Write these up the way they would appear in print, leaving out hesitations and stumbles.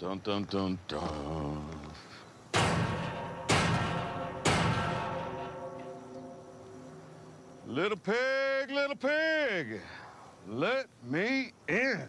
Dun dun dun dun. Little pig, let me in.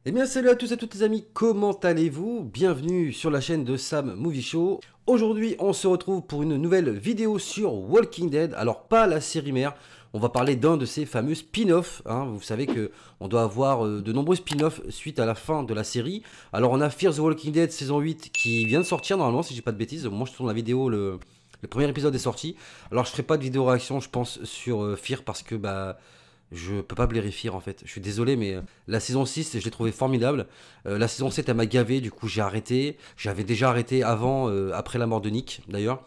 Eh bien salut à tous et à toutes les amis, comment allez-vous? Bienvenue sur la chaîne de Sam Movie Show. Aujourd'hui on se retrouve pour une nouvelle vidéo sur Walking Dead. Alors pas la série mère, on va parler d'un de ces fameux spin-offs. Vous savez que on doit avoir de nombreux spin-offs suite à la fin de la série. Alors on a Fear the Walking Dead saison 8 qui vient de sortir normalement si j'ai pas de bêtises. Moi je tourne la vidéo, le premier épisode est sorti. Alors je ferai pas de vidéo réaction je pense sur Fear parce que je peux pas blairer Fear en fait, je suis désolé mais la saison 6 je l'ai trouvé formidable, la saison 7 elle m'a gavé, du coup j'ai arrêté, j'avais déjà arrêté avant, après la mort de Nick d'ailleurs,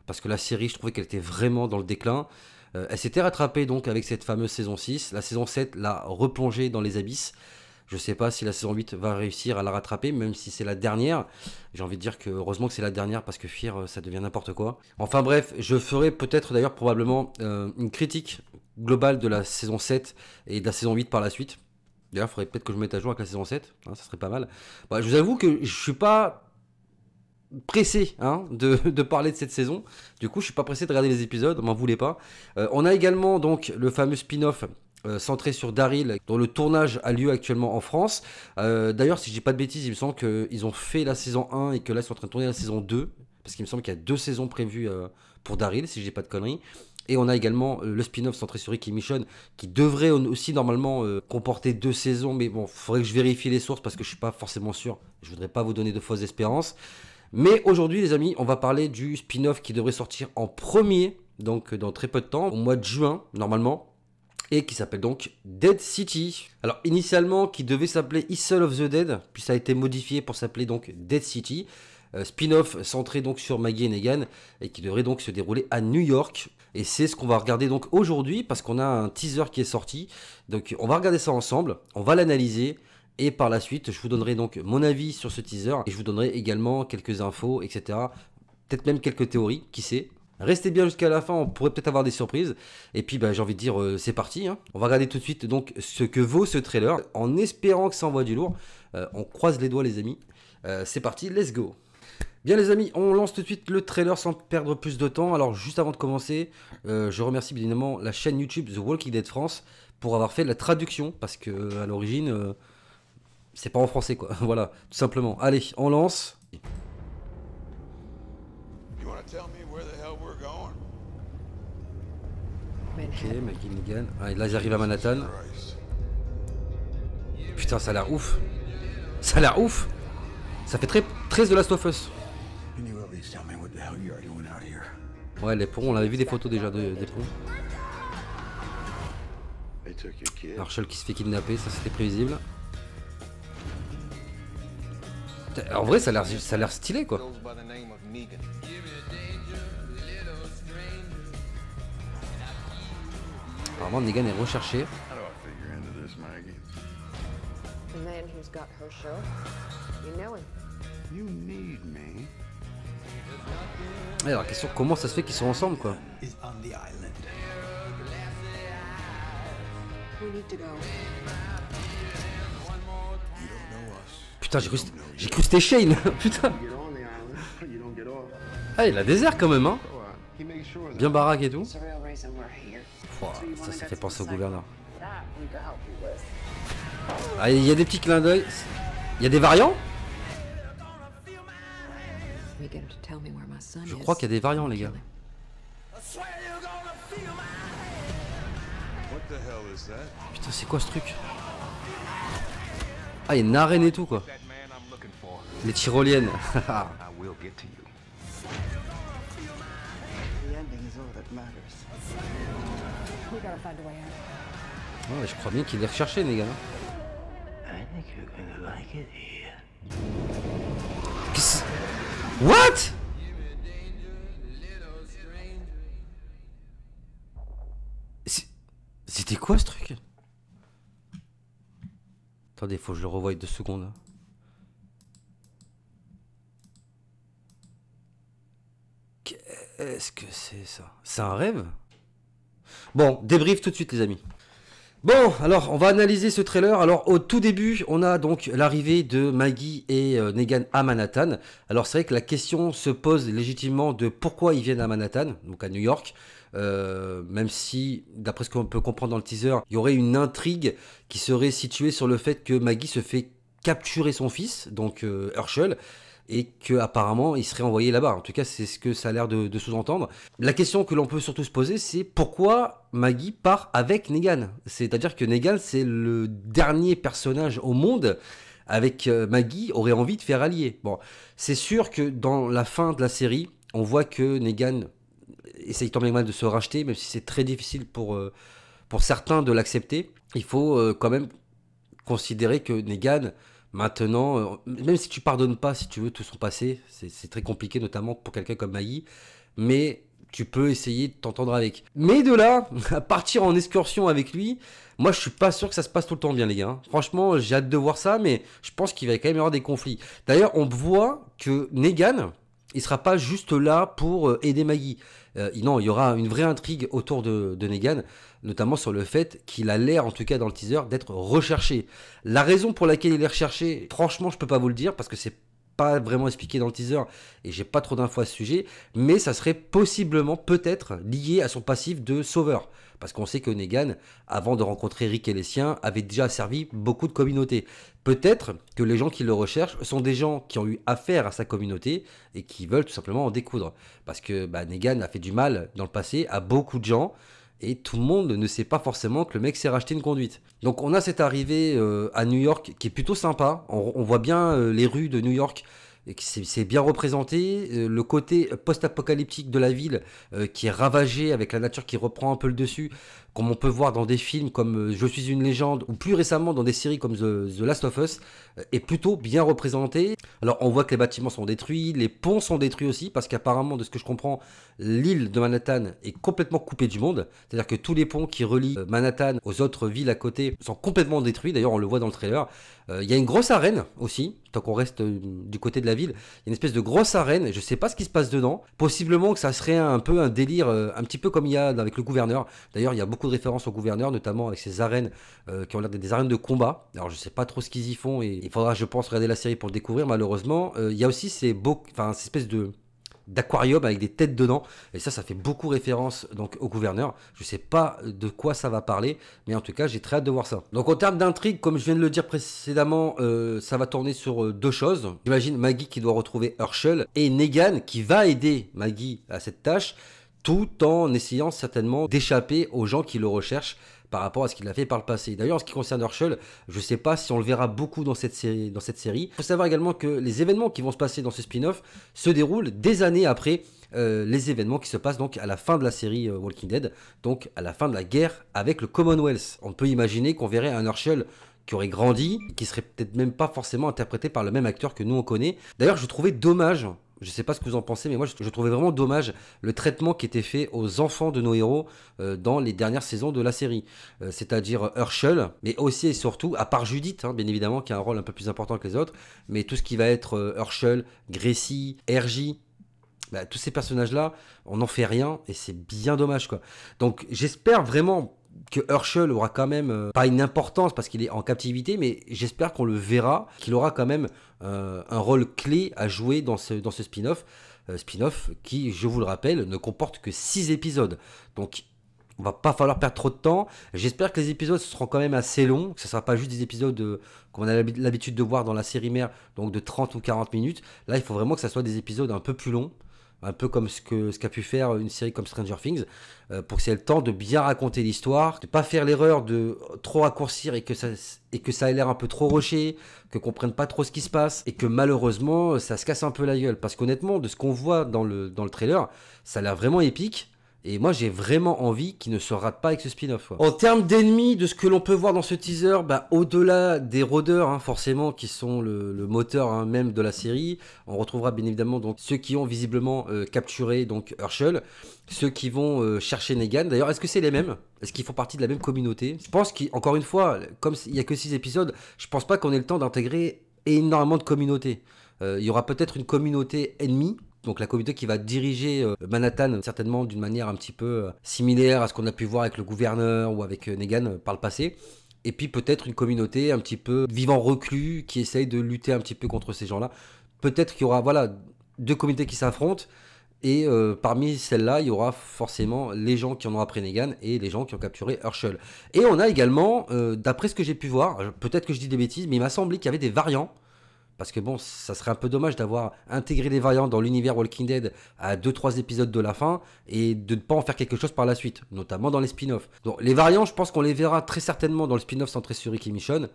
parce que la série je trouvais qu'elle était vraiment dans le déclin, elle s'était rattrapée donc avec cette fameuse saison 6, la saison 7 l'a replongée dans les abysses, je sais pas si la saison 8 va réussir à la rattraper, même si c'est la dernière, j'ai envie de dire que heureusement que c'est la dernière parce que Fear ça devient n'importe quoi. Enfin bref, je ferai peut-être d'ailleurs probablement une critique globale de la saison 7 et de la saison 8 par la suite. D'ailleurs, il faudrait peut-être que je me mette à jour avec la saison 7, ça serait pas mal. Je vous avoue que je suis pas pressé de parler de cette saison. Du coup, je suis pas pressé de regarder les épisodes, m'en voulez pas. On a également donc le fameux spin-off centré sur Daryl, dont le tournage a lieu actuellement en France. D'ailleurs, si je dis pas de bêtises, il me semble qu'ils ont fait la saison 1 et que là, ils sont en train de tourner la saison 2. Parce qu'il me semble qu'il y a 2 saisons prévues pour Daryl, si je dis pas de conneries. Et on a également le spin-off centré sur Rick et Michonne qui devrait aussi normalement comporter 2 saisons. Mais bon, il faudrait que je vérifie les sources parce que je suis pas forcément sûr. Je voudrais pas vous donner de fausses espérances. Mais aujourd'hui les amis, on va parler du spin-off qui devrait sortir en premier, donc dans très peu de temps, au mois de juin normalement. Et qui s'appelle donc Dead City. Alors initialement qui devait s'appeler Isle of the Dead, puis ça a été modifié pour s'appeler donc Dead City. Spin-off centré donc sur Maggie et Negan et qui devrait donc se dérouler à New York. Et c'est ce qu'on va regarder donc aujourd'hui parce qu'on a un teaser qui est sorti. Donc on va regarder ça ensemble, on va l'analyser et par la suite je vous donnerai donc mon avis sur ce teaser et je vous donnerai également quelques infos, etc. Peut-être même quelques théories, qui sait. Restez bien jusqu'à la fin, on pourrait peut-être avoir des surprises. Et puis j'ai envie de dire c'est parti. On va regarder tout de suite donc ce que vaut ce trailer en espérant que ça envoie du lourd. On croise les doigts les amis. C'est parti, let's go. Bien les amis, on lance tout de suite le trailer sans perdre plus de temps. Alors juste avant de commencer, je remercie bien évidemment la chaîne YouTube The Walking Dead France pour avoir fait la traduction parce que à l'origine c'est pas en français quoi. Voilà, tout simplement. Allez, on lance. Ok, Maggie Negan. Ah, là ils arrivent à Manhattan. Putain, ça a l'air ouf. Ça a l'air ouf. Ça fait très The Last of Us. Ouais, les ponts, on avait vu des photos déjà des ponts. Marshall qui se fait kidnapper, ça c'était prévisible. En vrai, ça a l'air stylé quoi. Apparemment, Negan est recherché. Alors, question, comment ça se fait qu'ils sont ensemble quoi? Putain, j'ai cru que c'était Shane. Putain. Ah, il a des airs quand même hein. Bien baraque et tout. Ça fait penser au gouverneur. Ah, il y a des petits clins d'œil. Il y a des variants. Je crois qu'il y a des variants les gars. Putain c'est quoi ce truc? Ah il y a une arène et tout quoi. Les tyroliennes. I will get to you. The ending is all that matters. We gotta find a way out. Ouais, je crois bien qu'il est recherché, Negan. I think you're gonna like it here. What? C'était quoi ce truc? Attendez, faut que je le revoie 2 secondes. Qu'est-ce que c'est ça? C'est un rêve? Bon, débrief tout de suite les amis. Bon, alors on va analyser ce trailer. Alors au tout début, on a donc l'arrivée de Maggie et Negan à Manhattan. Alors c'est vrai que la question se pose légitimement de pourquoi ils viennent à Manhattan, donc à New York. Même si, d'après ce qu'on peut comprendre dans le teaser, il y aurait une intrigue qui serait située sur le fait que Maggie se fait capturer son fils, donc Herschel, et qu'apparemment il serait envoyé là-bas. En tout cas, c'est ce que ça a l'air de sous-entendre. La question que l'on peut surtout se poser, c'est pourquoi Maggie part avec Negan. C'est-à-dire que Negan, c'est le dernier personnage au monde avec Maggie aurait envie de faire allier. Bon, c'est sûr que dans la fin de la série, on voit que Negan essaye tant bien que mal de se racheter, même si c'est très difficile pour certains de l'accepter. Il faut quand même considérer que Negan, maintenant, même si tu pardonnes pas, si tu veux, tout son passé, c'est très compliqué, notamment pour quelqu'un comme Maggie, mais tu peux essayer de t'entendre avec. Mais de là, à partir en excursion avec lui, moi je suis pas sûr que ça se passe tout le temps bien les gars. Franchement, j'ai hâte de voir ça, mais je pense qu'il va quand même y avoir des conflits. D'ailleurs, on voit que Negan, il sera pas juste là pour aider Maggie. Non, il y aura une vraie intrigue autour de Negan, notamment sur le fait qu'il a l'air, en tout cas dans le teaser, d'être recherché. La raison pour laquelle il est recherché, franchement, je peux pas vous le dire, parce que c'est pas vraiment expliqué dans le teaser, et j'ai pas trop d'infos à ce sujet, mais ça serait possiblement, peut-être, lié à son passif de sauveur. Parce qu'on sait que Negan, avant de rencontrer Rick et les siens, avait déjà servi beaucoup de communautés. Peut-être que les gens qui le recherchent sont des gens qui ont eu affaire à sa communauté et qui veulent tout simplement en découdre. Parce que Negan a fait du mal dans le passé à beaucoup de gens et tout le monde ne sait pas forcément que le mec s'est racheté une conduite. Donc on a cette arrivée à New York qui est plutôt sympa. On voit bien les rues de New York. Et c'est bien représenté, le côté post-apocalyptique de la ville qui est ravagé avec la nature qui reprend un peu le dessus, comme on peut voir dans des films comme Je suis une légende ou plus récemment dans des séries comme The Last of Us, est plutôt bien représenté. Alors on voit que les bâtiments sont détruits, les ponts sont détruits aussi parce qu'apparemment de ce que je comprends, l'île de Manhattan est complètement coupée du monde, c'est-à-dire que tous les ponts qui relient Manhattan aux autres villes à côté sont complètement détruits, d'ailleurs on le voit dans le trailer. Il y a une grosse arène aussi, tant qu'on reste du côté de la ville, il y a une espèce de grosse arène, je sais pas ce qui se passe dedans, possiblement que ça serait un peu un délire, un petit peu comme il y a avec le gouverneur. D'ailleurs il y a beaucoup de références au gouverneur, notamment avec ces arènes qui ont l'air d'être des arènes de combat. Alors je sais pas trop ce qu'ils y font et il faudra je pense regarder la série pour le découvrir malheureusement. Il y a aussi ces espèces d'aquarium avec des têtes dedans et ça fait beaucoup référence donc au gouverneur. Je sais pas de quoi ça va parler, mais en tout cas j'ai très hâte de voir ça. Donc en termes d'intrigue, comme je viens de le dire précédemment, ça va tourner sur deux choses. J'imagine Maggie qui doit retrouver Herschel et Negan qui va aider Maggie à cette tâche, tout en essayant certainement d'échapper aux gens qui le recherchent par rapport à ce qu'il a fait par le passé. D'ailleurs, en ce qui concerne Herschel, je ne sais pas si on le verra beaucoup dans cette série. Il faut savoir également que les événements qui vont se passer dans ce spin-off se déroulent des années après les événements qui se passent donc à la fin de la série Walking Dead, donc à la fin de la guerre avec le Commonwealth. On peut imaginer qu'on verrait un Herschel qui aurait grandi, qui serait peut-être même pas forcément interprété par le même acteur que nous on connaît. D'ailleurs, je trouvais dommage, je sais pas ce que vous en pensez, mais moi je trouvais vraiment dommage le traitement qui était fait aux enfants de nos héros dans les dernières saisons de la série. C'est-à-dire Herschel, mais aussi et surtout, à part Judith, bien évidemment, qui a un rôle un peu plus important que les autres, mais tout ce qui va être Herschel, Gracie, RJ, tous ces personnages-là, on n'en fait rien et c'est bien dommage quoi. Donc j'espère vraiment que Herschel aura quand même, pas une importance parce qu'il est en captivité, mais j'espère qu'on le verra, qu'il aura quand même un rôle clé à jouer dans ce spin-off. Spin-off qui, je vous le rappelle, ne comporte que 6 épisodes. Donc on va pas falloir perdre trop de temps. J'espère que les épisodes seront quand même assez longs, que ce ne sera pas juste des épisodes comme on a l'habitude de voir dans la série mère, donc de 30 ou 40 minutes. Là, il faut vraiment que ça soit des épisodes un peu plus longs. un peu comme ce qu'a pu faire une série comme Stranger Things, pour que ça ait le temps de bien raconter l'histoire, de pas faire l'erreur de trop raccourcir et que ça ait l'air un peu trop rushé, que comprenne pas trop ce qui se passe, et que malheureusement ça se casse un peu la gueule. Parce qu'honnêtement, de ce qu'on voit dans le trailer, ça a l'air vraiment épique. Et moi, j'ai vraiment envie qu'il ne se rate pas avec ce spin-off, quoi. En termes d'ennemis, de ce que l'on peut voir dans ce teaser, bah, au-delà des rôdeurs, hein, forcément, qui sont le moteur hein, même de la série, on retrouvera bien évidemment donc, ceux qui ont visiblement capturé donc, Herschel, ceux qui vont chercher Negan. D'ailleurs, est-ce que c'est les mêmes? Est-ce qu'ils font partie de la même communauté? Je pense qu'encore une fois, comme il n'y a que 6 épisodes, je pense pas qu'on ait le temps d'intégrer énormément de communautés. Il y aura peut-être une communauté ennemie, donc la communauté qui va diriger Manhattan certainement d'une manière un petit peu similaire à ce qu'on a pu voir avec le gouverneur ou avec Negan par le passé. Et puis peut-être une communauté un petit peu vivant reclus qui essaye de lutter un petit peu contre ces gens-là. Peut-être qu'il y aura voilà, 2 communautés qui s'affrontent et parmi celles-là, il y aura forcément les gens qui en ont après Negan et les gens qui ont capturé Herschel. Et on a également, d'après ce que j'ai pu voir, peut-être que je dis des bêtises, mais il m'a semblé qu'il y avait des variants. Parce que bon, ça serait un peu dommage d'avoir intégré des variantes dans l'univers Walking Dead à 2-3 épisodes de la fin et de ne pas en faire quelque chose par la suite, notamment dans les spin-offs. Donc les variants, je pense qu'on les verra très certainement dans le spin-off centré sur Rick et Michonne,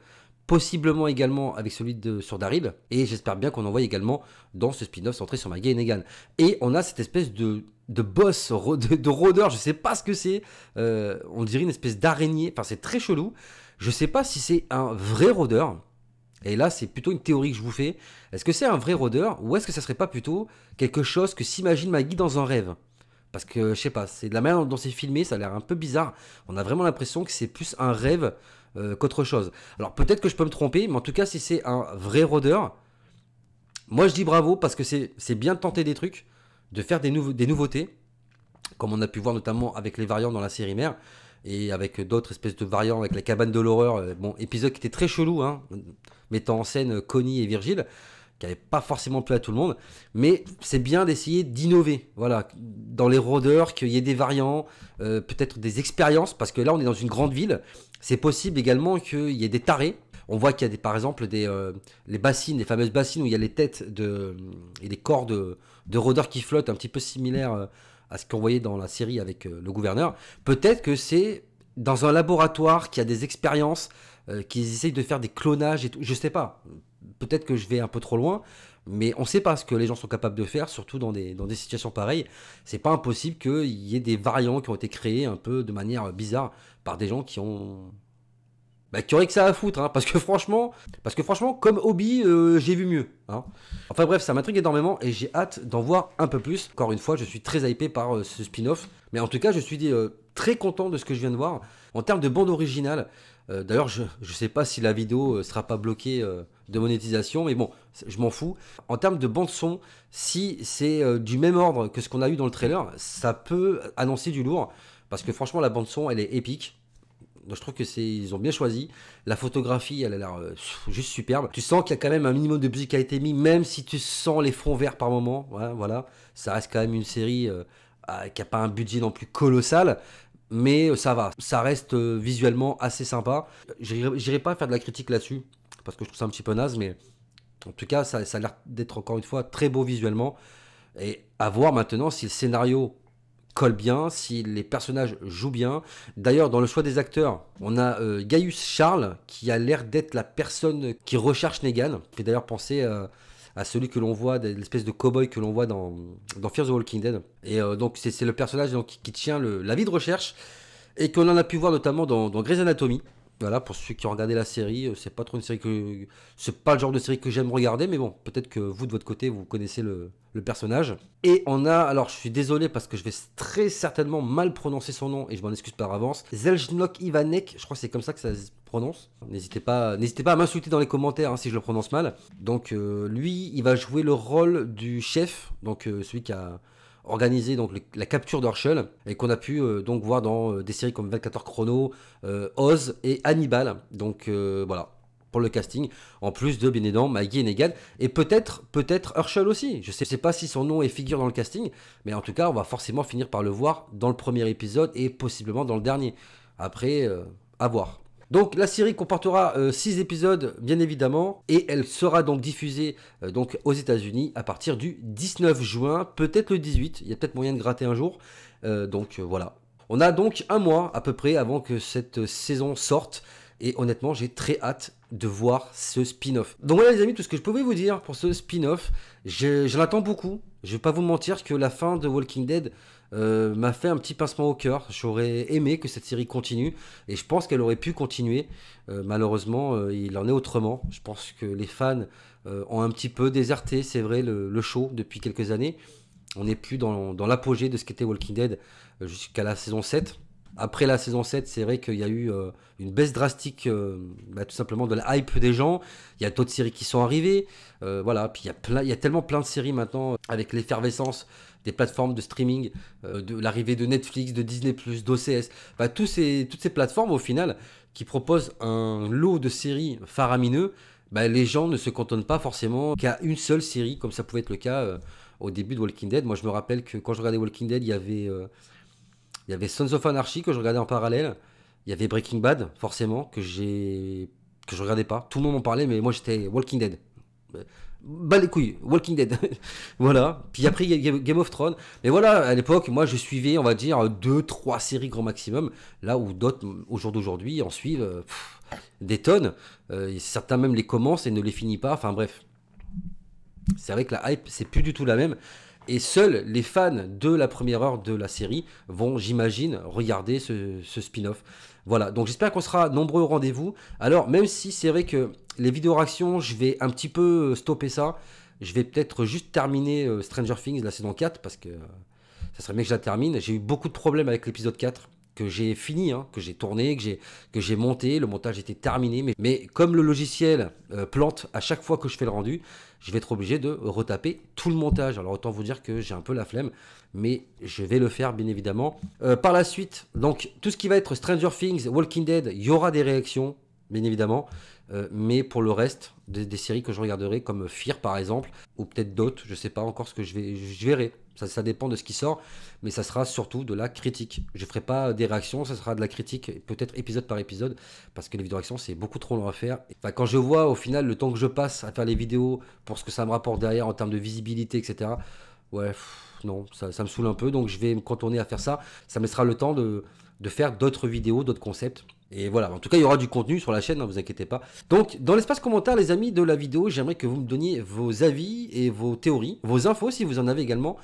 possiblement également avec celui sur Daryl, et j'espère bien qu'on en voit également dans ce spin-off centré sur Maggie et Negan. Et on a cette espèce de boss, de rôdeur, je sais pas ce que c'est, on dirait une espèce d'araignée, enfin c'est très chelou, je sais pas si c'est un vrai rôdeur. Et là, c'est plutôt une théorie que je vous fais. Est-ce que c'est un vrai rôdeur ou est-ce que ça serait pas plutôt quelque chose que s'imagine Maggie dans un rêve? Parce que, je sais pas, c'est de la manière dont c'est filmé, ça a l'air un peu bizarre. On a vraiment l'impression que c'est plus un rêve qu'autre chose. Alors peut-être que je peux me tromper, mais en tout cas, si c'est un vrai rôdeur, moi je dis bravo parce que c'est bien de tenter des trucs, de faire des nouveautés, comme on a pu voir notamment avec les variants dans la série mère. Et avec d'autres espèces de variants, avec la cabane de l'horreur, bon, épisode qui était très chelou, hein, mettant en scène Connie et Virgile, qui n'avait pas forcément plu à tout le monde, mais c'est bien d'essayer d'innover, voilà, dans les rôdeurs, qu'il y ait des variants, peut-être des expériences, parce que là on est dans une grande ville, c'est possible également qu'il y ait des tarés, on voit qu'il y a par exemple les bassines, les fameuses bassines où il y a les têtes et les corps de rôdeurs qui flottent, un petit peu similaires à ce qu'on voyait dans la série avec le gouverneur. Peut-être que c'est dans un laboratoire qui a des expériences, qu'ils essayent de faire des clonages et tout. Je sais pas. Peut-être que je vais un peu trop loin, mais on sait pas ce que les gens sont capables de faire, surtout dans des situations pareilles. C'est pas impossible qu'il y ait des variants qui ont été créés un peu de manière bizarre par des gens qui ont... qui auraient que ça à foutre, hein, parce que franchement, comme hobby, j'ai vu mieux. Hein. Enfin bref, ça m'intrigue énormément et j'ai hâte d'en voir un peu plus. Encore une fois, je suis très hypé par ce spin-off, mais en tout cas, je suis très content de ce que je viens de voir. En termes de bande originale, d'ailleurs, je sais pas si la vidéo sera pas bloquée de monétisation, mais bon, je m'en fous. En termes de bande son, si c'est du même ordre que ce qu'on a eu dans le trailer, ça peut annoncer du lourd, parce que franchement, la bande son, elle est épique. Donc je trouve que ils ont bien choisi. La photographie, elle a l'air juste superbe. Tu sens qu'il y a quand même un minimum de budget qui a été mis, même si tu sens les fonds verts par moment. Ouais, voilà, ça reste quand même une série qui n'a pas un budget non plus colossal, mais ça va. Ça reste visuellement assez sympa. J'irai pas faire de la critique là-dessus, parce que je trouve ça un petit peu naze, mais en tout cas, ça a l'air d'être encore une fois très beau visuellement. Et à voir maintenant si le scénario colle bien, si les personnages jouent bien. D'ailleurs, dans le choix des acteurs, on a Gaius Charles, qui a l'air d'être la personne qui recherche Negan. Fait d'ailleurs penser à celui que l'on voit, l'espèce de cow-boy que l'on voit dans Fear the Walking Dead. Et donc, c'est le personnage donc, qui tient la vie de recherche, et qu'on en a pu voir notamment dans Grey's Anatomy. Voilà, pour ceux qui ont regardé la série, c'est pas trop une série c'est pas le genre de série que j'aime regarder, mais bon, peut-être que vous de votre côté, vous connaissez le personnage. Et on a, alors je suis désolé parce que je vais très certainement mal prononcer son nom et je m'en excuse par avance, Zelznok Ivanek, je crois que c'est comme ça que ça se prononce. N'hésitez pas à m'insulter dans les commentaires hein, si je le prononce mal. Donc lui, il va jouer le rôle du chef, donc celui qui a organisé donc la capture d'Herschel et qu'on a pu donc voir dans des séries comme 24 heures chrono, Oz et Hannibal. Donc voilà pour le casting, en plus de bien évidemment Maggie et Negan et peut-être Herschel aussi. Je sais pas si son nom est figure dans le casting, mais en tout cas on va forcément finir par le voir dans le premier épisode et possiblement dans le dernier. Après à voir. Donc la série comportera 6 épisodes bien évidemment et elle sera donc diffusée donc aux États-Unis à partir du 19 juin, peut-être le 18, il y a peut-être moyen de gratter un jour. Voilà. On a donc un mois à peu près avant que cette saison sorte et honnêtement j'ai très hâte de voir ce spin-off. Donc voilà les amis, tout ce que je pouvais vous dire pour ce spin-off, j'en attends beaucoup. Je vais pas vous mentir que la fin de Walking Dead m'a fait un petit pincement au cœur. J'aurais aimé que cette série continue et je pense qu'elle aurait pu continuer. Malheureusement, il en est autrement. Je pense que les fans ont un petit peu déserté, c'est vrai, le show depuis quelques années. On n'est plus dans l'apogée de ce qu'était Walking Dead jusqu'à la saison 7. Après la saison 7, c'est vrai qu'il y a eu une baisse drastique tout simplement de la hype des gens. Il y a d'autres séries qui sont arrivées. Voilà, puis il y a tellement plein de séries maintenant avec l'effervescence des plateformes de streaming, de l'arrivée de Netflix, de Disney+, d'OCS. Toutes ces plateformes au final qui proposent un lot de séries faramineux, les gens ne se cantonnent pas forcément qu'à une seule série comme ça pouvait être le cas au début de Walking Dead. Moi je me rappelle que quand je regardais Walking Dead, il y avait Sons of Anarchy que je regardais en parallèle. Il y avait Breaking Bad, forcément, que je regardais pas. Tout le monde m'en parlait, mais moi j'étais Walking Dead. Bah les couilles, Walking Dead. Voilà. Puis après, il y a Game of Thrones. Mais voilà, à l'époque, moi je suivais, on va dire, 2-3 séries grand maximum. Là où d'autres, au jour d'aujourd'hui, en suivent des tonnes. Certains même les commencent et ne les finissent pas. Enfin bref. C'est vrai que la hype, c'est plus du tout la même. Et seuls les fans de la première heure de la série vont, j'imagine, regarder ce spin-off. Voilà, donc j'espère qu'on sera nombreux au rendez-vous. Alors, même si c'est vrai que les vidéos réactions, je vais un petit peu stopper ça. Je vais peut-être juste terminer Stranger Things, la saison 4, parce que ça serait bien que je la termine. J'ai eu beaucoup de problèmes avec l'épisode 4, que j'ai fini, que j'ai tourné, que j'ai monté. Le montage était terminé. Mais comme le logiciel plante à chaque fois que je fais le rendu, je vais être obligé de retaper tout le montage. Alors autant vous dire que j'ai un peu la flemme, mais je vais le faire bien évidemment. Par la suite, donc tout ce qui va être Stranger Things, Walking Dead, il y aura des réactions, bien évidemment. Mais pour le reste, des séries que je regarderai comme Fear par exemple, ou peut-être d'autres, je sais pas encore ce que je verrai. Ça dépend de ce qui sort, mais ça sera surtout de la critique. Je ferai pas des réactions, ça sera de la critique, peut-être épisode par épisode, parce que les vidéos réactions c'est beaucoup trop long à faire. Enfin, quand je vois au final le temps que je passe à faire les vidéos pour ce que ça me rapporte derrière en termes de visibilité, etc. Ouais, non, ça me saoule un peu, donc je vais me contourner à faire ça. Ça me laissera le temps de faire d'autres vidéos, d'autres concepts. Et voilà, en tout cas, il y aura du contenu sur la chaîne, vous inquiétez pas. Donc, dans l'espace commentaire, les amis de la vidéo, j'aimerais que vous me donniez vos avis et vos théories, vos infos si vous en avez également.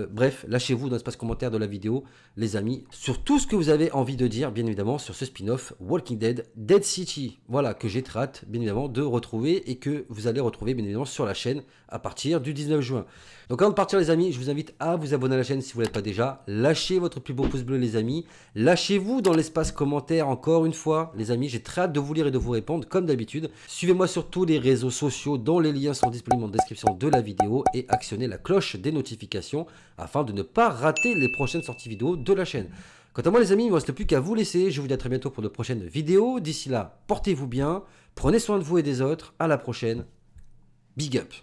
Bref, lâchez-vous dans l'espace commentaire de la vidéo, les amis, sur tout ce que vous avez envie de dire, bien évidemment, sur ce spin-off Walking Dead, Dead City. Voilà, que j'ai très hâte, bien évidemment, de retrouver et que vous allez retrouver, bien évidemment, sur la chaîne à partir du 19 juin. Donc avant de partir, les amis, je vous invite à vous abonner à la chaîne si vous ne l'êtes pas déjà. Lâchez votre plus beau pouce bleu, les amis. Lâchez-vous dans l'espace commentaire, encore une fois, les amis. J'ai très hâte de vous lire et de vous répondre, comme d'habitude. Suivez-moi sur tous les réseaux sociaux dont les liens sont disponibles en description de la vidéo et actionnez la cloche des notifications afin de ne pas rater les prochaines sorties vidéo de la chaîne. Quant à moi, les amis, il ne me reste plus qu'à vous laisser. Je vous dis à très bientôt pour de prochaines vidéos. D'ici là, portez-vous bien, prenez soin de vous et des autres. À la prochaine. Big up.